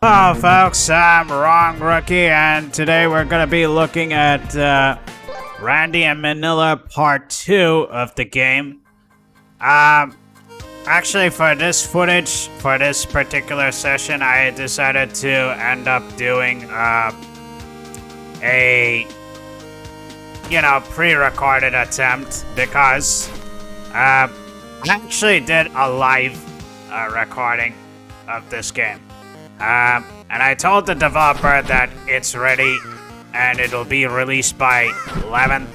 Hello folks, I'm Wrong Rookie, and today we're gonna be looking at Randy and Manilla Part 2 of the game. Actually for this footage, for this particular session, I decided to end up doing a, pre-recorded attempt because I actually did a live recording of this game. And I told the developer that it's ready and it'll be released by 11th.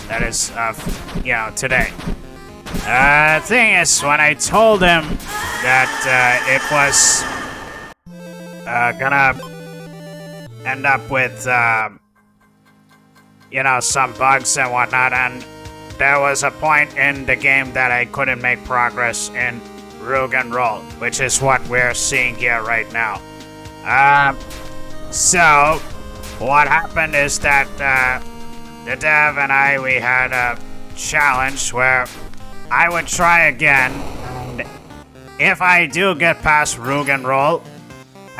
That is, today. The thing is, when I told him that it was gonna end up with, some bugs and whatnot, and there was a point in the game that I couldn't make progress in Rogue and Roll, which is what we're seeing here right now. So what happened is that the dev and we had a challenge where I would try again, and if I do get past Rogue and Roll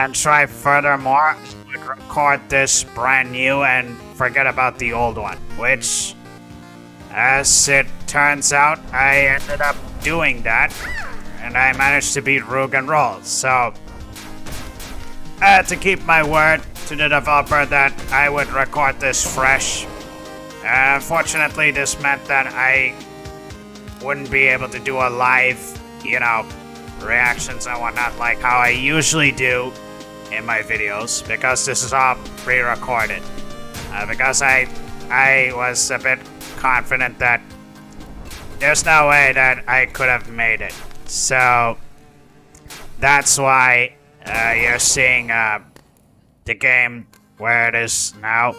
and try furthermore, I would record this brand new and forget about the old one, which, as it turns out, I ended up doing that. And I managed to beat Rogue and Roll, so I had to keep my word to the developer that I would record this fresh. Unfortunately, this meant that I wouldn't be able to do a live, reactions and whatnot like how I usually do in my videos, because this is all pre-recorded. Because I was a bit confident that there's no way that I could have made it. So that's why you're seeing the game where it is now.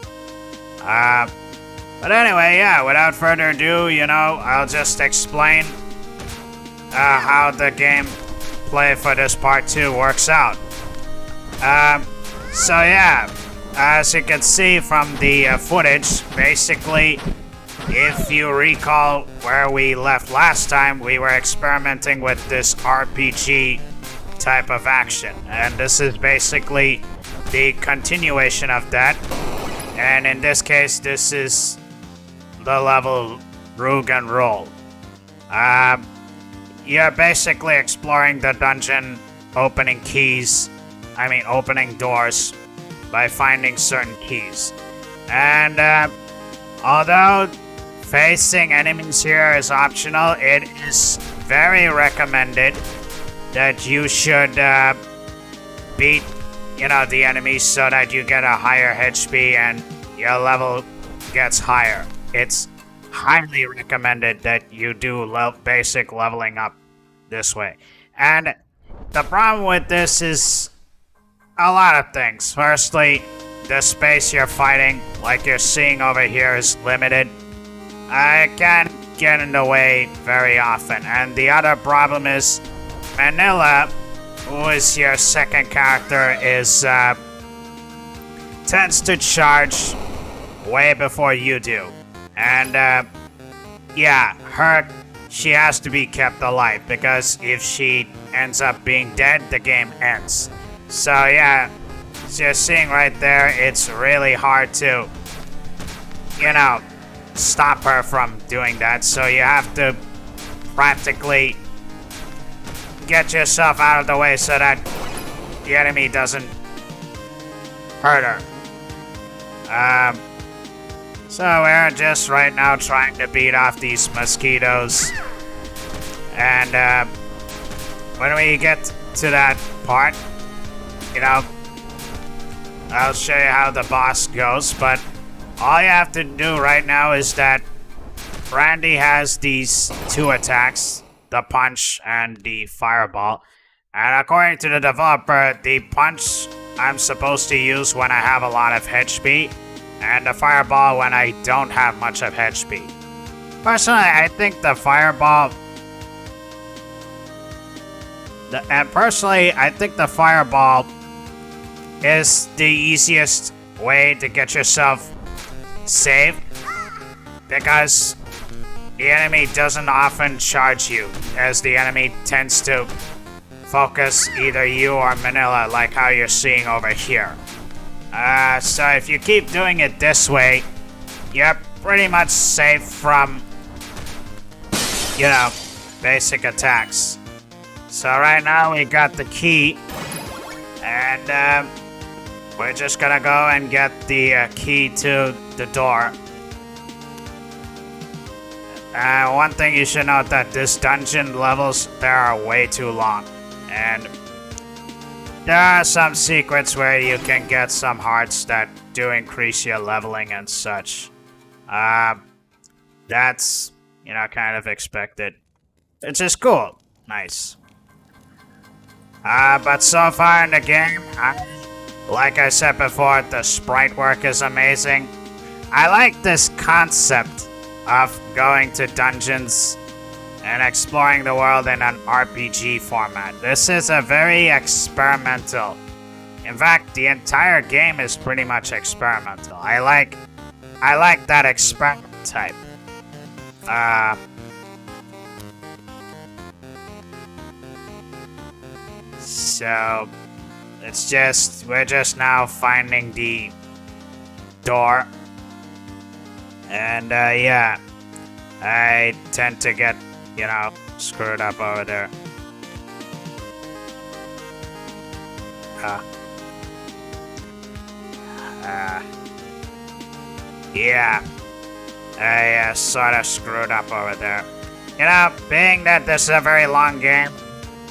But anyway, yeah, without further ado, I'll just explain how the gameplay for this part 2 works out. So yeah, as you can see from the footage, basically, if you recall where we left last time, we were experimenting with this RPG type of action. And this is basically the continuation of that. And in this case, this is the level Rogue and Roll. You're basically exploring the dungeon, opening doors by finding certain keys. And although facing enemies here is optional, it is very recommended that you should beat, the enemies so that you get a higher HP and your level gets higher. It's highly recommended that you do basic leveling up this way. And the problem with this is a lot of things. Firstly, the space you're fighting, like you're seeing over here, is limited. I can't get in the way very often. And the other problem is Manilla, who is your second character, tends to charge way before you do. And she has to be kept alive, because if she ends up being dead, the game ends. So yeah, as you're seeing right there, it's really hard to, stop her from doing that. So you have to practically get yourself out of the way so that the enemy doesn't hurt her. So we're just right now trying to beat off these mosquitoes. And when we get to that part, I'll show you how the boss goes, but all you have to do right now is that Randy has these 2 attacks, the punch and the fireball. And according to the developer, the punch I'm supposed to use when I have a lot of HP, and the fireball when I don't have much of HP. Personally, I think the fireball is the easiest way to get yourself saved, because the enemy doesn't often charge you, as the enemy tends to focus either you or Manila, like how you're seeing over here. So if you keep doing it this way, you're pretty much safe from, you know, basic attacks. So right now we got the key, and we're just gonna go and get the key to the door. One thing you should note that this dungeon levels there are way too long, and there are some secrets where you can get some hearts that do increase your leveling and such. That's, you know, kind of expected. It's just cool. Nice. But so far in the game, like I said before, the sprite work is amazing. I like this concept of going to dungeons and exploring the world in an RPG format. This is a very experimental. In fact, the entire game is pretty much experimental. I like that experiment type. So we're just now finding the door. And yeah, I tend to get, you know, screwed up over there. Yeah, I sort of screwed up over there. You know, being that this is a very long game,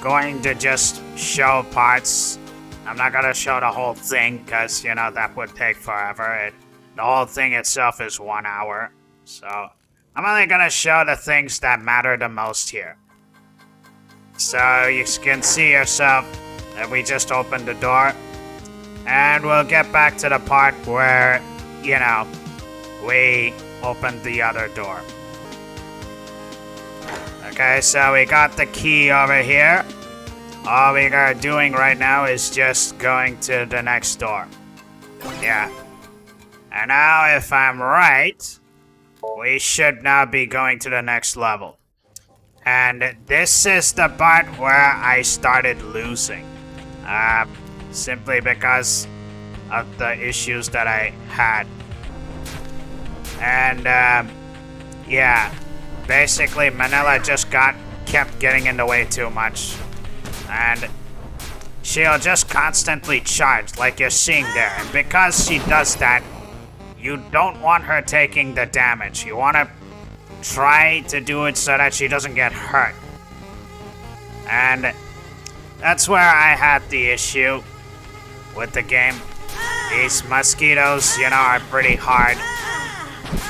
going to just show parts. I'm not gonna show the whole thing, because, you know, that would take forever. The whole thing itself is 1 hour. So, I'm only gonna show the things that matter the most here. So, you can see yourself that we just opened the door. And we'll get back to the part where, you know, we opened the other door. Okay, so we got the key over here. All we are doing right now is just going to the next door. Yeah. And now, if I'm right, we should now be going to the next level. And this is the part where I started losing. Simply because of the issues that I had. And, yeah. Basically, Manilla just kept getting in the way too much. And she'll just constantly charge, like you're seeing there. And because she does that, you don't want her taking the damage. You want to try to do it so that she doesn't get hurt. And that's where I had the issue with the game. These mosquitoes, you know, are pretty hard.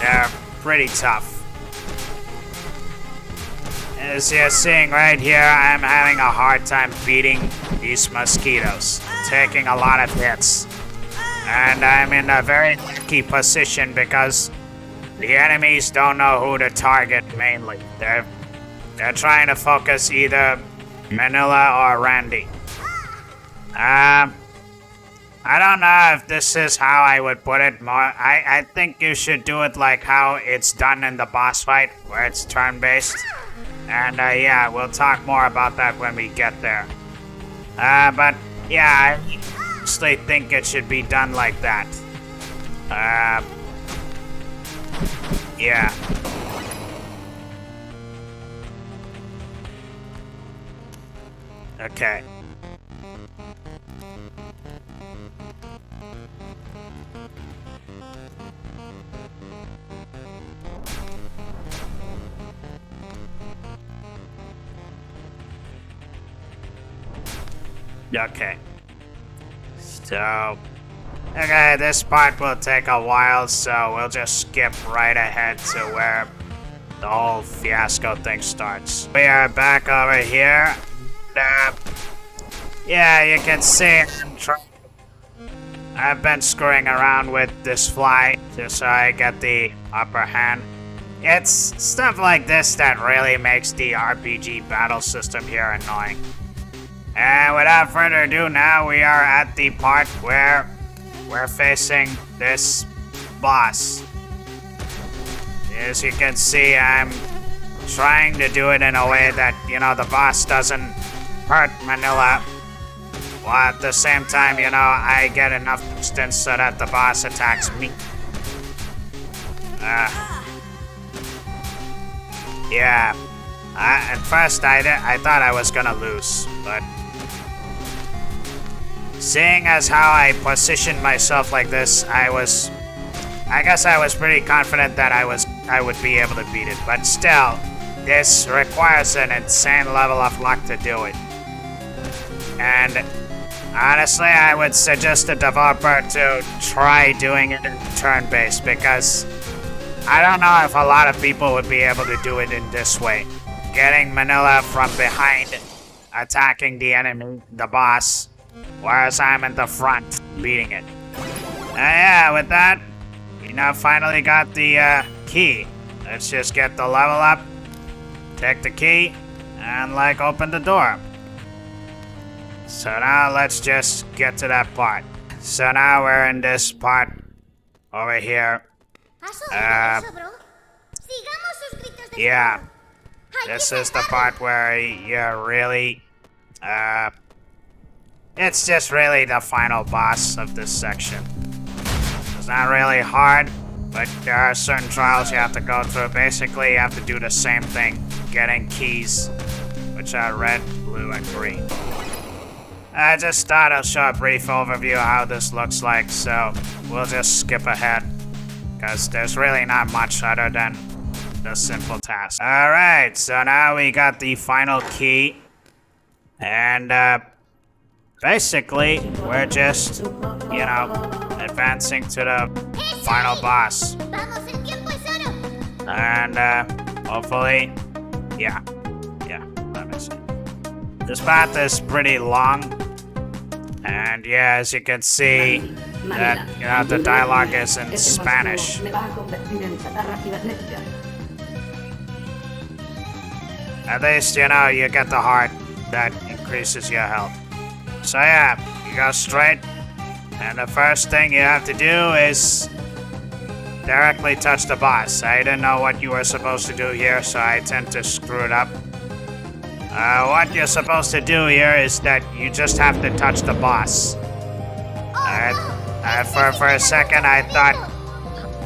They're pretty tough. As you're seeing right here, I'm having a hard time beating these mosquitoes, taking a lot of hits. And I'm in a very lucky position because the enemies don't know who to target mainly. They're trying to focus either Manilla or Randy. I don't know if this is how I would put it more. I think you should do it like how it's done in the boss fight, where it's turn-based. And yeah, we'll talk more about that when we get there. But yeah, I honestly think it should be done like that. Yeah. Okay. Okay. So, okay, this part will take a while, so we'll just skip right ahead to where the whole fiasco thing starts. We are back over here. Yeah, you can see I've been screwing around with this fly just so I get the upper hand. It's stuff like this that really makes the RPG battle system here annoying. And without further ado, now we are at the part where we're facing this boss. As you can see, I'm trying to do it in a way that, you know, the boss doesn't hurt Manilla, while at the same time, I get enough distance so that the boss attacks me. Yeah. At first, I thought I was gonna lose, but seeing as how I positioned myself like this, I guess I was pretty confident that I would be able to beat it. But still, this requires an insane level of luck to do it. And honestly, I would suggest the developer to try doing it in turn-based, because I don't know if a lot of people would be able to do it in this way. Getting Manilla from behind, attacking the enemy, the boss, whereas I'm in the front, beating it. Yeah, with that, we now finally got the key. Let's just get the level up, take the key, and open the door. So now let's just get to that part. So now we're in this part over here. Yeah. This is the part where you're really, it's just really the final boss of this section. It's not really hard, but there are certain trials you have to go through. Basically, you have to do the same thing, getting keys, which are red, blue, and green. I just thought I'll show a brief overview of how this looks like, so we'll just skip ahead, because there's really not much other than the simple task. Alright, so now we got the final key, and basically we're just, advancing to the final boss. And hopefully, yeah, let me see. This path is pretty long, and yeah, as you can see, that the dialogue is in Spanish. At least, you get the heart that increases your health. So yeah, you go straight, and the first thing you have to do is directly touch the boss. I didn't know what you were supposed to do here, so I tend to screw it up. What you're supposed to do here is that you just have to touch the boss. For a second, I thought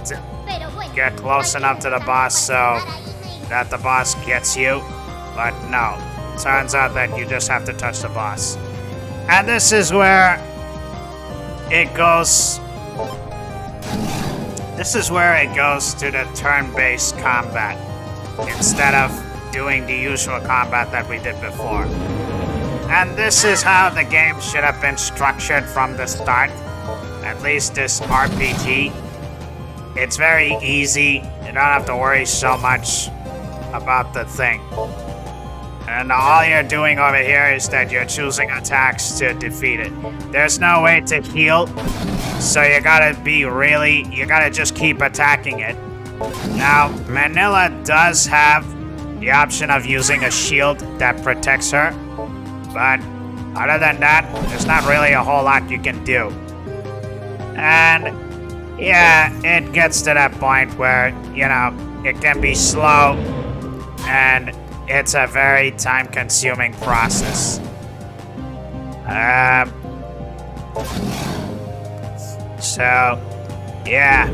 to get close enough to the boss so that the boss gets you. But no, turns out that you just have to touch the boss. And this is where it goes. This is where it goes to the turn-based combat, instead of doing the usual combat that we did before. And this is how the game should have been structured from the start. At least this RPG. It's very easy. You don't have to worry so much about the thing. And all you're doing over here is that you're choosing attacks to defeat it. There's no way to heal, so you gotta just keep attacking it. Now, Manilla does have the option of using a shield that protects her, but other than that, there's not really a whole lot you can do. And yeah, it gets to that point where, it can be slow, and it's a very time-consuming process. So, yeah.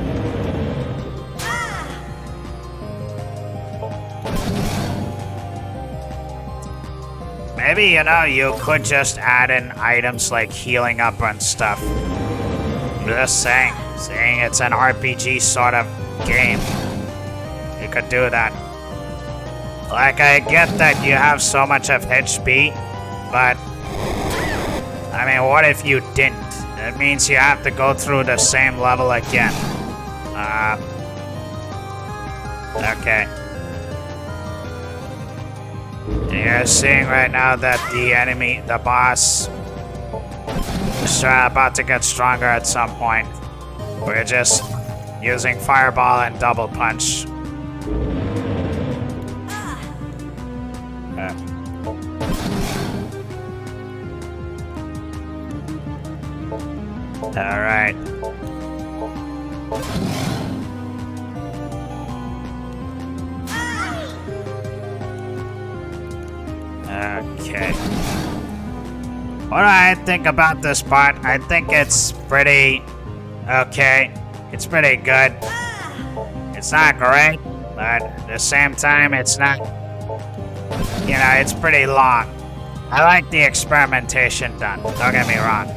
Maybe, you could just add in items like healing up and stuff. I'm just saying it's an RPG sort of game. You could do that. I get that you have so much of HP, but I mean, what if you didn't? It means you have to go through the same level again. Okay. You're seeing right now that the boss, is about to get stronger at some point. We're just using Fireball and Double Punch. Alright. Okay. what do I think about this part? I think it's pretty okay. It's pretty good. It's not great, but at the same time, it's not, you know, it's pretty long. I like the experimentation done, don't get me wrong.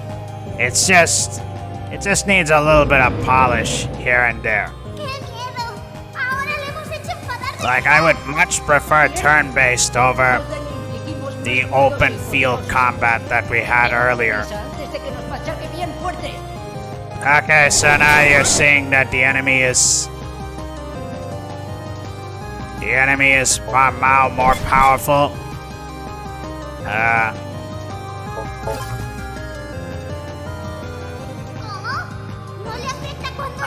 It just needs a little bit of polish here and there. Like, I would much prefer turn-based over the open field combat that we had earlier. Okay, so now you're seeing that the enemy is now more powerful.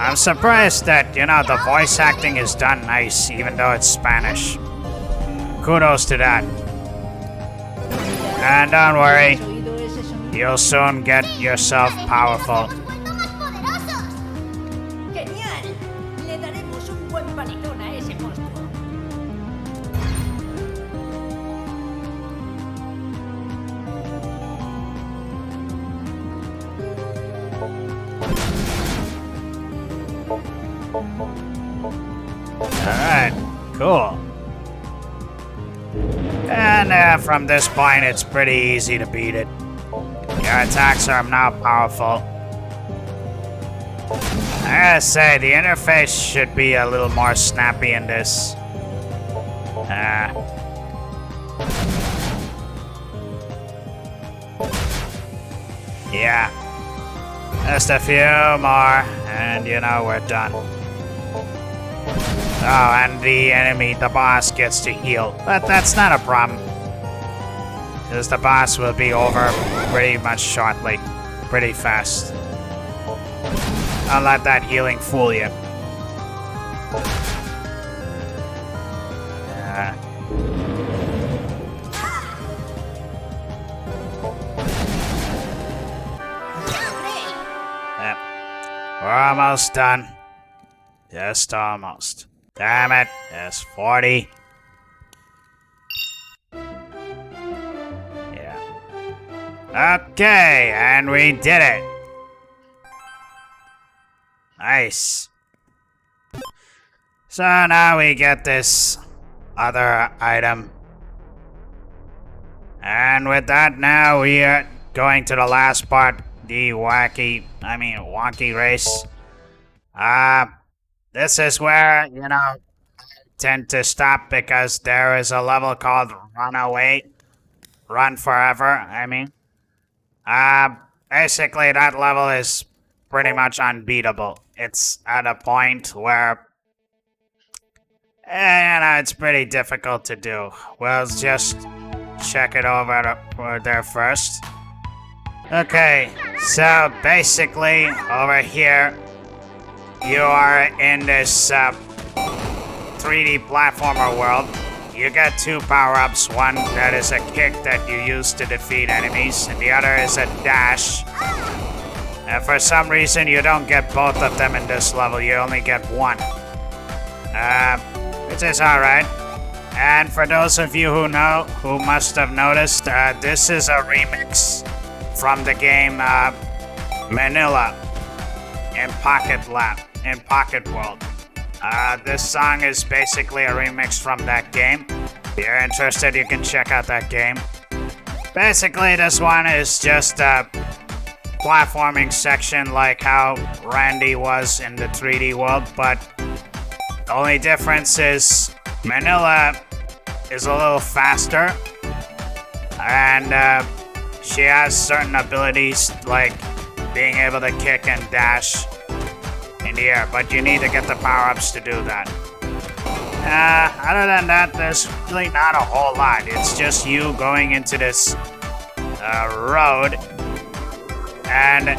I'm surprised that, you know, the voice acting is done nice, even though it's Spanish. Kudos to that. And don't worry, you'll soon get yourself powerful. Alright, cool. And from this point, it's pretty easy to beat it. Your attacks are now powerful. I gotta say, the interface should be a little more snappy in this. Yeah. Just a few more, and you know, we're done. Oh, and the enemy, the boss, gets to heal. But that's not a problem. Because the boss will be over pretty much shortly. Pretty fast. Don't let that healing fool you. Yep. We're almost done. Just almost. Damn it, there's 40. Yeah. Okay, and we did it. Nice. So now we get this other item. And with that, now we are going to the last part, the wonky race. This is where, you know, I tend to stop because there is a level called Run Forever, basically that level is pretty much unbeatable. It's at a point where, you know, it's pretty difficult to do. We'll just check it over there first. Okay, so basically over here, you are in this 3D platformer world. You get two power-ups. One that is a kick that you use to defeat enemies, and the other is a dash. And for some reason, you don't get both of them in this level. You only get one. Which is alright. And for those of you who know, who must have noticed, this is a remix from the game Manilla in Pocket World. This song is basically a remix from that game. If you're interested, you can check out that game. Basically, this one is just a platforming section like how Randy was in the 3D world, but the only difference is Manilla is a little faster, and she has certain abilities like being able to kick and dash in the air, but you need to get the power-ups to do that. Other than that, there's really not a whole lot. It's just you going into this road, and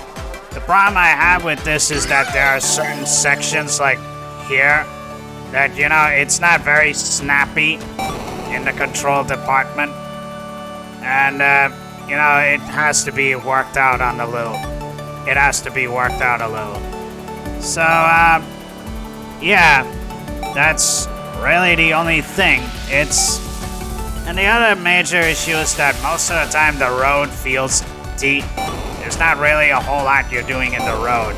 the problem I have with this is that there are certain sections like here that, you know, it's not very snappy in the control department, and you know, it has to be worked out on a little. It has to be worked out a little. So, yeah, that's really the only thing. And the other major issue is that most of the time the road feels empty. There's not really a whole lot you're doing in the road.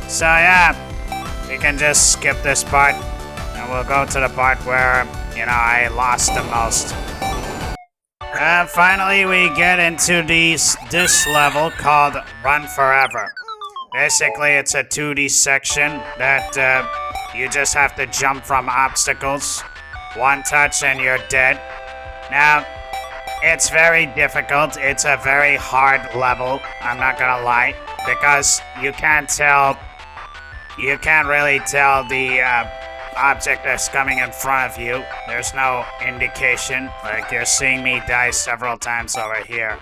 So yeah, we can just skip this part, and we'll go to the part where, you know, I lost the most. Finally, we get into this level called Run Forever. Basically, it's a 2D section that you just have to jump from obstacles. One touch and you're dead. Now, it's very difficult. It's a very hard level, I'm not gonna lie, because you can't really tell the object that's coming in front of you. There's no indication. Like, you're seeing me die several times over here.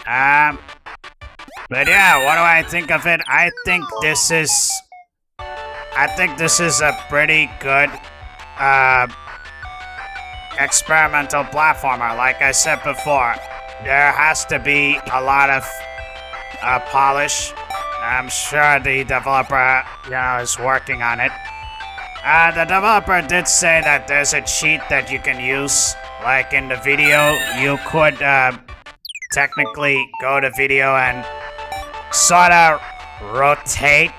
But yeah, what do I think of it? I think this is a pretty good experimental platformer. Like I said before, there has to be a lot of polish. I'm sure the developer, you know, is working on it. The developer did say that there's a cheat that you can use. Like in the video, you could technically go to video and sort of rotate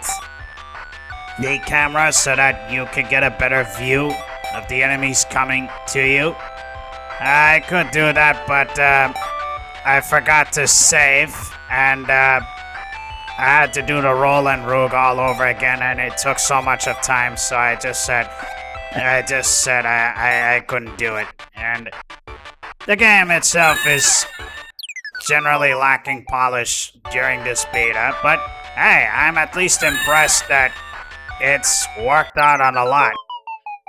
the camera so that you could get a better view of the enemies coming to you. I could do that, but I forgot to save, and I had to do the roll and roog all over again, and it took so much of time, so I just said I couldn't do it. And the game itself is generally lacking polish during this beta, but hey, I'm at least impressed that it's worked out on a lot.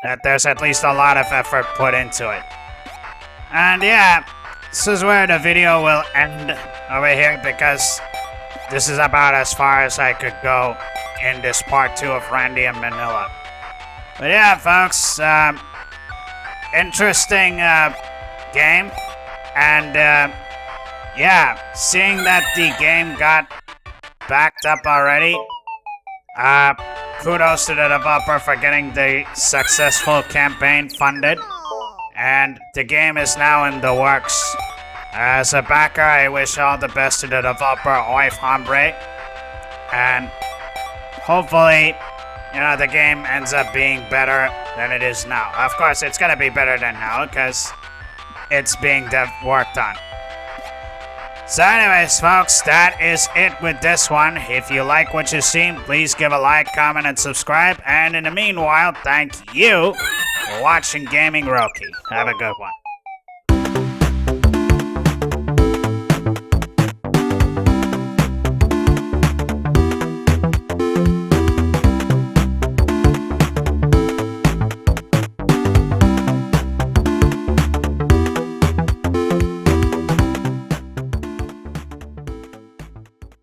That there's at least a lot of effort put into it. And yeah, this is where the video will end over here, because this is about as far as I could go in this part 2 of Randy and Manilla. But yeah, folks, interesting game, and yeah, seeing that the game got backed up already, kudos to the developer for getting the successful campaign funded, and the game is now in the works. As a backer, I wish all the best to the developer, Oif Hombre, and hopefully, you know, the game ends up being better than it is now. Of course, it's gonna be better than now, because it's being worked on. So anyways, folks, that is it with this one. If you like what you've seen, please give a like, comment, and subscribe. And in the meanwhile, thank you for watching Gaming Roki. Have a good one.